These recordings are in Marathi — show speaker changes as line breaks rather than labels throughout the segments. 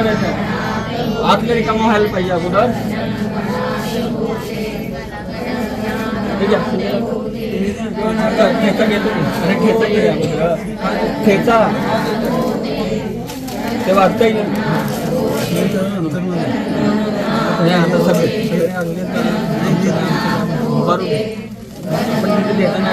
करायचं आहे. आतले रिकामा व्हायला पाहिजे अगोदर. ठीक आहे. ठेचा घेतो. अरे ठेचा घे अगोदर. ठेचा ते वाचता येईल. हे आता सगळे बरोबर पण तिथे देताना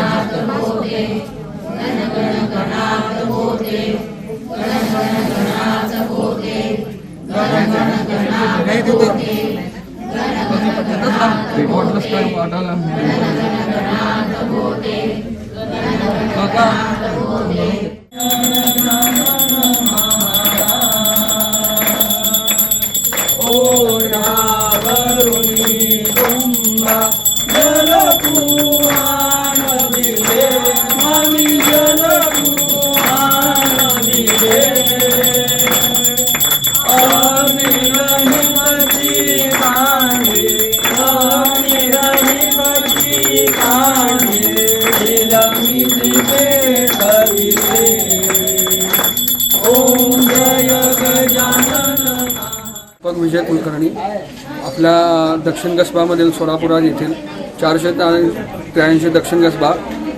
विजय कुलकर्णी आपल्या दक्षिण कसबामधील सोलापुरात येथील 483 दक्षिण कसबा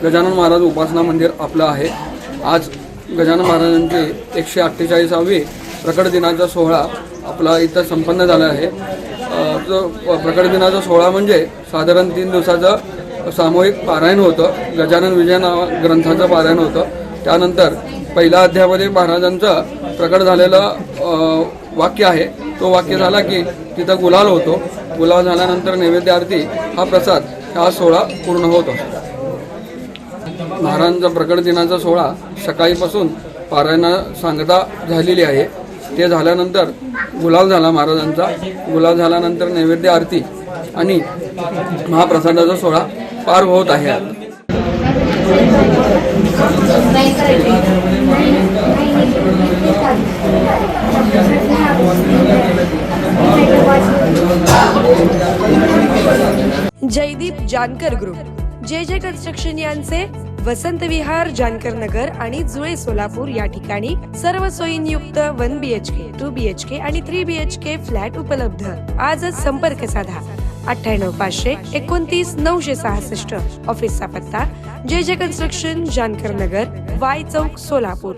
गजानन महाराज उपासना मंदिर आपलं आहे. आज गजानन महाराजांचे 148वे प्रकट दिनाचा सोहळा आपला इथं संपन्न झाला आहे. तो प्रकट दिनाचा सोहळा म्हणजे साधारण 3 दिवसाचं सामूहिक पारायण होतं. गजानन विजय ग्रंथाचं पारायण होतं. त्यानंतर पहिल्या अध्यायामध्ये महाराजांचं प्रकट झालेलं वाक्य आहे. तो वाक्य झाला की तिथं गुलाल होतो. गुलाल झाल्यानंतर नैवेद्य आरती हा प्रसाद हा सोहळा पूर्ण होतो. महाराजांचा प्रकट दिनाचा सोहळा सकाळीपासून पारायण सांगता झालेली आहे. ते झाल्यानंतर गुलाल झाला महाराजांचा. गुलाल झाल्यानंतर नैवेद्य आरती आणि महाप्रसादाचा सोहळा पार होत आहे.
जयदीप जानकर ग्रुप, जे जे कन्स्ट्रक्शन यांचे वसंत विहार, जानकर नगर आणि जुळे सोलापूर या ठिकाणी सर्व सोयींयुक्त 1 BHK, 2 BHK आणि 3 BHK फ्लॅट उपलब्ध. आजच संपर्क साधा 98 500 29 966. ऑफिसचा पत्ता जे जे कन्स्ट्रक्शन, जानकर नगर, वाय चौक, सोलापूर.